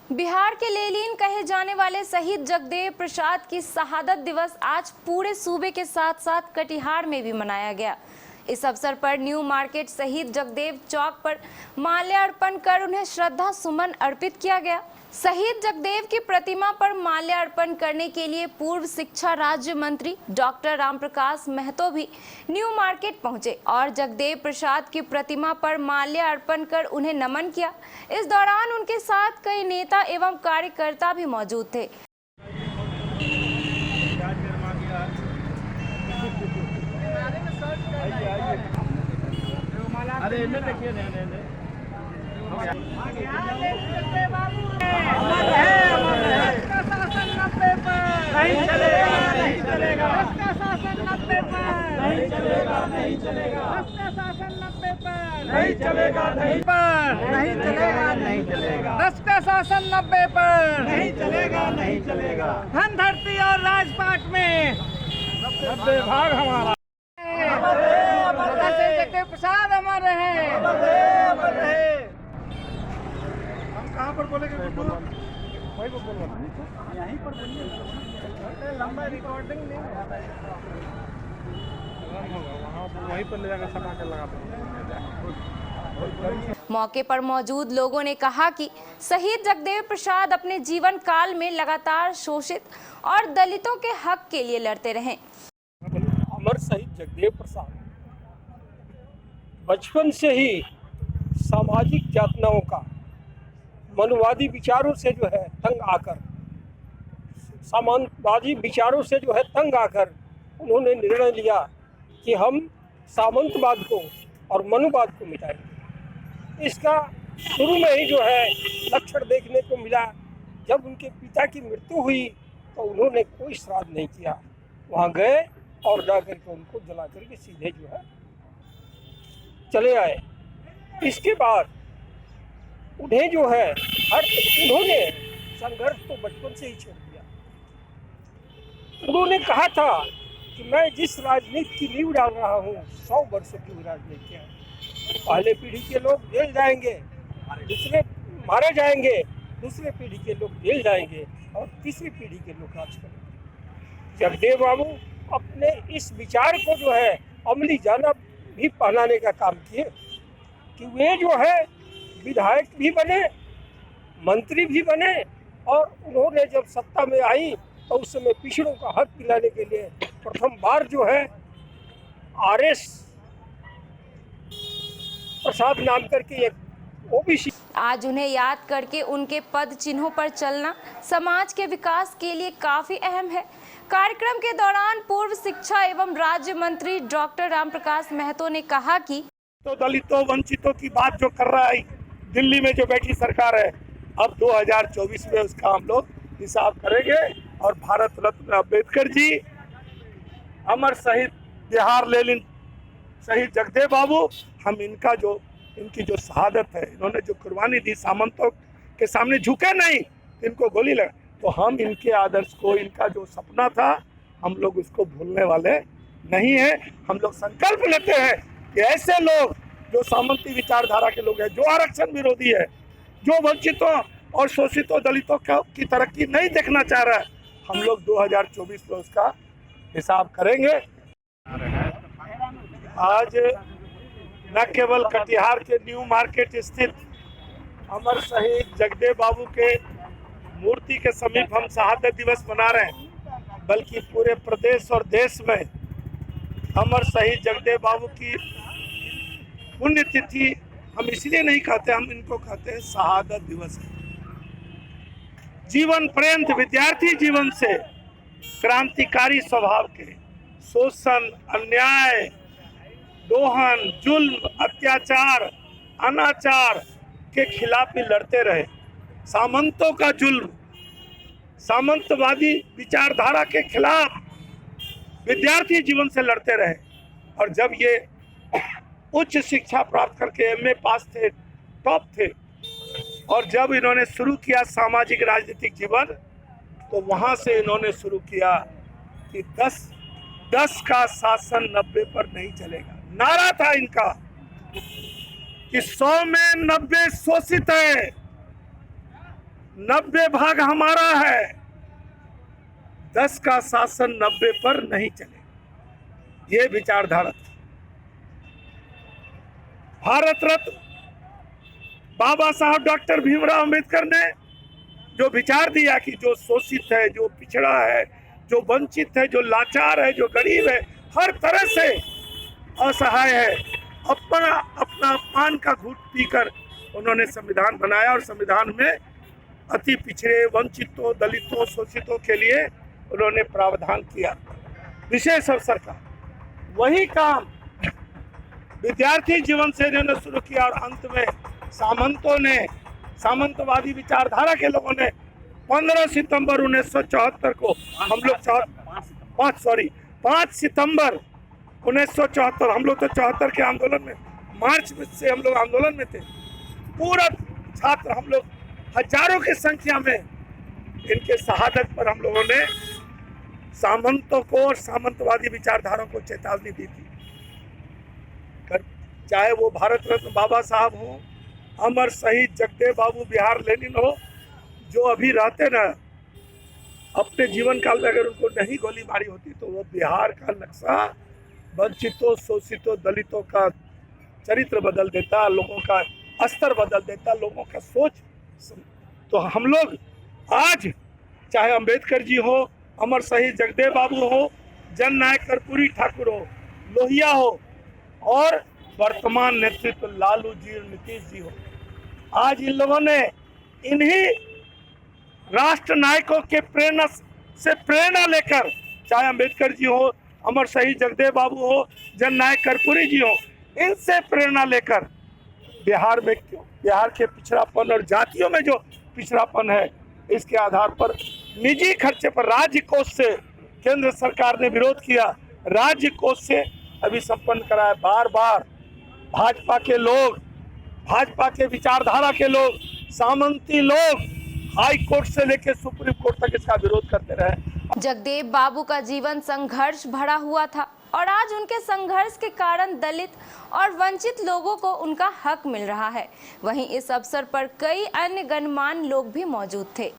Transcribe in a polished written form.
बिहार के लेलिन कहे जाने वाले शहीद जगदेव प्रसाद की शहादत दिवस आज पूरे सूबे के साथ साथ कटिहार में भी मनाया गया। इस अवसर पर न्यू मार्केट शहीद जगदेव चौक पर माल्यार्पण कर उन्हें श्रद्धा सुमन अर्पित किया गया। शहीद जगदेव की प्रतिमा पर माल्यार्पण करने के लिए पूर्व शिक्षा राज्य मंत्री डॉक्टर रामप्रकाश महतो भी न्यू मार्केट पहुंचे और जगदेव प्रसाद की प्रतिमा पर माल्यार्पण कर उन्हें नमन किया। इस दौरान उनके साथ कई नेता एवं कार्यकर्ता भी मौजूद थे। नहीं चलेगा, नहीं चलेगा, इसका शासन 90 पर नहीं चलेगा, नहीं चलेगा, इसका शासन 90 पर नहीं चलेगा, नहीं चलेगा, नहीं चलेगा, इसका शासन 90 पर नहीं चलेगा, नहीं चलेगा। धन धरती और राजपाट में 90 भाग हमारा जगदेव प्रसाद हमारे हैं। हम कहाँ पर बोलेंगे? वही को बोलना यहीं पर बोलिए, लंबा रिकॉर्डिंग नहीं होता है, वहीं पर ले जाकर सटा कर लगा देंगे। मौके पर मौजूद लोगों ने कहा कि शहीद जगदेव प्रसाद अपने जीवन काल में लगातार शोषित और दलितों के हक के लिए लड़ते रहे। अमर शहीद जगदेव प्रसाद बचपन से ही सामाजिक यातनाओं का, मनुवादी विचारों से जो है तंग आकर, सामंतवादी विचारों से जो है तंग आकर उन्होंने निर्णय लिया कि हम सामंतवाद को और मनुवाद को मिटाएंगे। इसका शुरू में ही जो है लक्षण देखने को मिला। जब उनके पिता की मृत्यु हुई तो उन्होंने कोई श्राद्ध नहीं किया, वहाँ गए और जा करके उनको जला करके सीधे जो है चले आए। इसके बाद उन्हें जो है उन्होंने संघर्ष तो बचपन से ही छोड़ दिया। उन्होंने कहा था कि मैं जिस राजनीति की नींव डाल रहा हूँ 100 वर्षों की राजनीति है। पहले पीढ़ी के लोग जेल जाएंगे, दूसरे मारे जाएंगे, दूसरे पीढ़ी के लोग जेल जाएंगे और तीसरी पीढ़ी के लोग राज करेंगे। जगदेव बाबू अपने इस विचार को जो है अमली जाना भी पहनाने का काम किए कि वे जो है विधायक भी बने, मंत्री भी बने और उन्होंने जब सत्ता में आई तो उस समय पिछड़ों का हक दिलाने के लिए प्रथम बार जो है RS प्रसाद नाम करके एक ओबीसी। आज उन्हें याद करके उनके पद चिन्हों पर चलना समाज के विकास के लिए काफी अहम है। कार्यक्रम के दौरान पूर्व शिक्षा एवं राज्य मंत्री डॉक्टर रामप्रकाश महतो ने कहा कि तो दलितों वंचितों की बात जो कर रहा है दिल्ली में जो बैठी सरकार है, अब 2024 में उसका हम लोग हिसाब करेंगे। और भारत रत्न अम्बेडकर जी, अमर शहीद बिहार लेलिन शहीद जगदेव बाबू, हम इनकी जो शहादत है, इन्होंने जो कुर्बानी दी, सामंतों के सामने झुके नहीं, इनको गोली लगा, तो हम इनके आदर्श को, इनका जो सपना था, हम लोग उसको भूलने वाले नहीं है। हम लोग संकल्प लेते हैं कि ऐसे लोग जो सामंती विचारधारा के लोग हैं, जो आरक्षण विरोधी है, जो वंचितों और शोषितों दलितों की तरक्की नहीं देखना चाह रहा है, हम लोग 2024 में उसका हिसाब करेंगे। आज न केवल कटिहार के न्यू मार्केट स्थित अमर शहीद जगदेव बाबू के मूर्ति के समीप हम शहादत दिवस मना रहे हैं, बल्कि पूरे प्रदेश और देश में अमर शहीद जगदेव बाबू की पुण्यतिथि हम इसलिए नहीं कहते, हम इनको कहते हैं शहादत दिवस। जीवन पर्यंत विद्यार्थी जीवन से क्रांतिकारी स्वभाव के, शोषण, अन्याय, दोहन, जुल्म, अत्याचार, अनाचार के खिलाफ भी लड़ते रहे। सामंतों का जुल्म, सामंतवादी विचारधारा के खिलाफ विद्यार्थी जीवन से लड़ते रहे। और जब ये उच्च शिक्षा प्राप्त करके MA पास थे, टॉप थे, और जब इन्होंने शुरू किया सामाजिक राजनीतिक जीवन, तो वहाँ से इन्होंने शुरू किया कि 10 का शासन 90 पर नहीं चलेगा। नारा था इनका कि 100 में 90 शोषित है, 90 भाग हमारा है, 10 का शासन 90 पर नहीं चले। ये विचारधारा। भारत रत्न बाबा साहब डॉक्टर भीमराव अंबेडकर ने जो विचार दिया कि जो शोषित है, जो पिछड़ा है, जो वंचित है, जो लाचार है, जो गरीब है, हर तरह से असहाय है, अपना पान का घूंट पीकर उन्होंने संविधान बनाया और संविधान में अति पिछड़े, वंचितों, दलितों, शोषितों के लिए उन्होंने प्रावधान किया विशेष अवसर का। वही काम विद्यार्थी जीवन से इन्होंने शुरू किया और अंत में सामंतों ने, सामंतवादी विचारधारा के लोगों ने 15 सितंबर 1974 को हम लोग 5 सितंबर 1974, हम लोग तो 74 के आंदोलन में, मार्च से हम लोग आंदोलन में थे। पूरा छात्र हम लोग हजारों की संख्या में इनके शहादत पर हम लोगों ने सामंतों को और सामंतवादी विचारधारा को चेतावनी दी थी। चाहे वो भारत रत्न बाबा साहब हो, अमर शहीद जगदेव बाबू बिहार लेनिन हो, जो अभी रहते ना, अपने जीवन काल में अगर उनको नहीं गोली मारी होती तो वो बिहार का नक्शा, वंचितों, शोषितों, दलितों का चरित्र बदल देता, लोगों का स्तर बदल देता, लोगों का सोच। तो हम लोग आज चाहे अंबेडकर जी हो, अमर शहीद जगदेव बाबू हो, जननायक कर्पूरी ठाकुर हो, लोहिया हो और वर्तमान नेतृत्व लालू जी और नीतीश जी हो, आज इन लोगों ने इन्हीं राष्ट्र नायकों के प्रेरणा लेकर, चाहे अंबेडकर जी हो, अमर शहीद जगदेव बाबू हो, जननायक कर्पूरी जी हो, इनसे प्रेरणा लेकर बिहार में बिहार के पिछड़ापन और जातियों में जो पिछड़ापन है, इसके आधार पर निजी खर्चे पर राज्य कोष से केंद्र सरकार ने विरोध किया, राज्य कोष से अभी संपन्न कराया। बार बार भाजपा के लोग, भाजपा के विचारधारा के लोग, सामंती लोग हाई कोर्ट से लेकर सुप्रीम कोर्ट तक इसका विरोध करते रहे। जगदेव बाबू का जीवन संघर्ष भरा हुआ था और आज उनके संघर्ष के कारण दलित और वंचित लोगों को उनका हक मिल रहा है। वहीं इस अवसर पर कई अन्य गणमान्य लोग भी मौजूद थे।